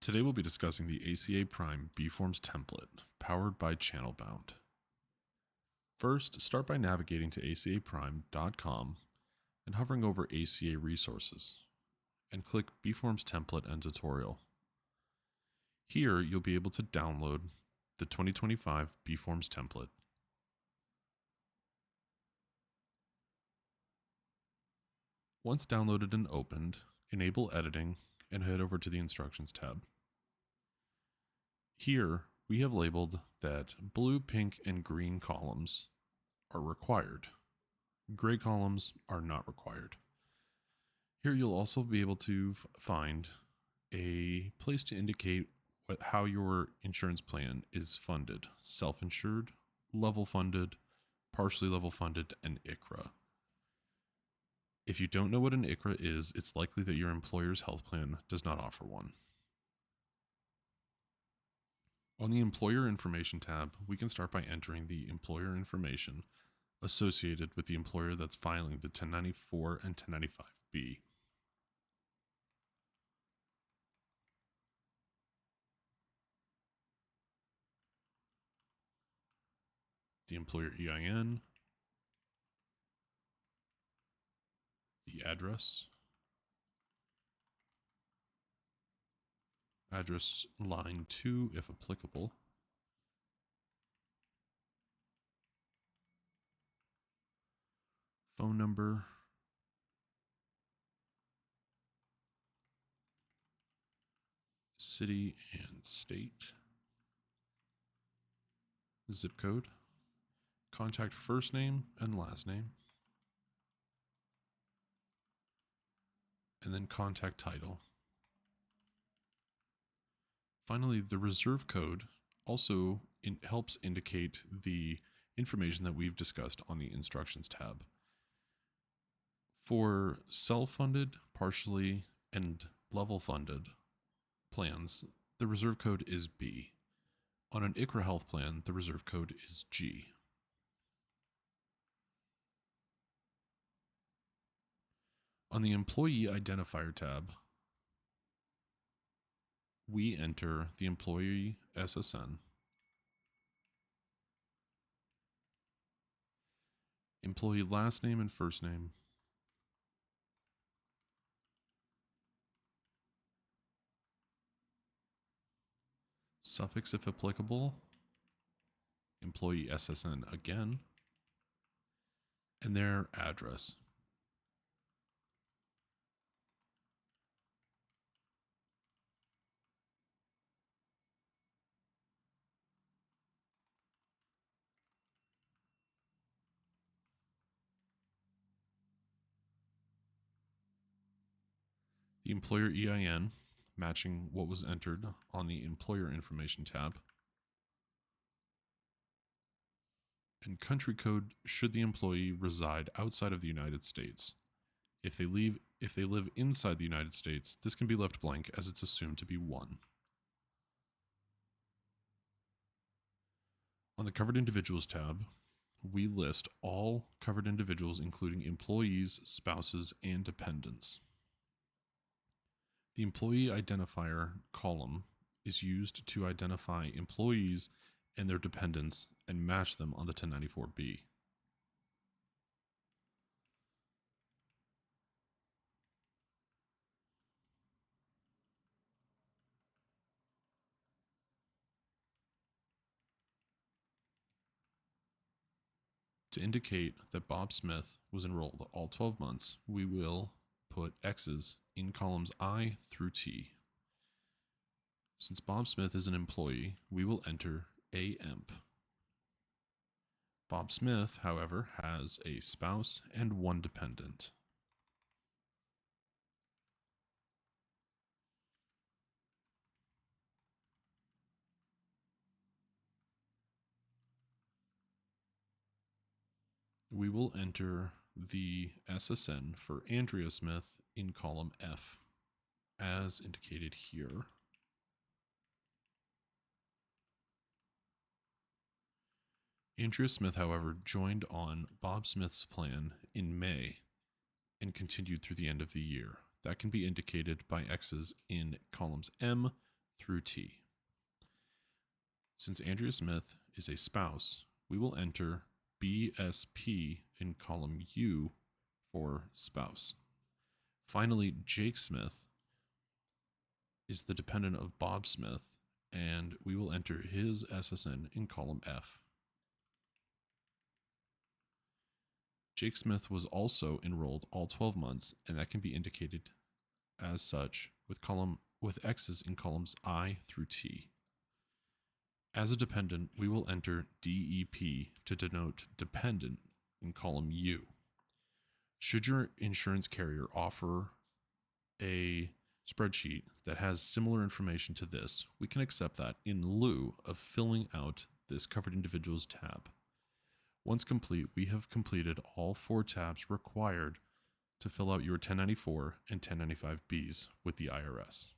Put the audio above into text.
Today we'll be discussing the ACAPrime B-Forms template, powered by Channelbound. First, start by navigating to acaprime.com and hovering over ACA resources, and click B-Forms template and tutorial. Here, you'll be able to download the 2025 B-Forms template. Once downloaded and opened, enable editing and head over to the Instructions tab. Here, we have labeled that blue, pink, and green columns are required. Gray columns are not required. Here you'll also be able to find a place to indicate how your insurance plan is funded: self-insured, level funded, partially level funded, and ICHRA. If you don't know what an ICHRA is, it's likely that your employer's health plan does not offer one. On the Employer Information tab, we can start by entering the employer information associated with the employer that's filing the 1094 and 1095B. The employer EIN, the address line 2 if applicable, phone number, city and state, zip code, contact first name and last name, and then contact title. Finally, the reserve code also helps indicate the information that we've discussed on the Instructions tab. For self-funded, partially, and level funded plans, the reserve code is B. On an ICHRA health plan, the reserve code is G. On the Employee Identifier tab, we enter the employee SSN, employee last name and first name, suffix if applicable, employee SSN again, and their address. The employer EIN, matching what was entered on the Employer Information tab, and country code should the employee reside outside of the United States. If they live inside the United States, this can be left blank as it's assumed to be 1. On the Covered Individuals tab, we list all covered individuals, including employees, spouses, and dependents. The Employee Identifier column is used to identify employees and their dependents and match them on the 1094B. To indicate that Bob Smith was enrolled all 12 months, we will put X's in columns I through T. Since Bob Smith is an employee, we will enter AEMP. Bob Smith, however, has a spouse and 1 dependent. We will enter the SSN for Andrea Smith in column F, as indicated here. Andrea Smith, however, joined on Bob Smith's plan in May and continued through the end of the year. That can be indicated by X's in columns M through T. Since Andrea Smith is a spouse, we will enter BSP in column U for spouse. Finally, Jake Smith is the dependent of Bob Smith, and we will enter his SSN in column F. Jake Smith was also enrolled all 12 months, and that can be indicated as such with X's in columns I through T. As a dependent, we will enter DEP to denote dependent in column U. Should your insurance carrier offer a spreadsheet that has similar information to this, we can accept that in lieu of filling out this covered individuals tab. Once complete, we have completed all 4 tabs required to fill out your 1094 and 1095Bs with the IRS.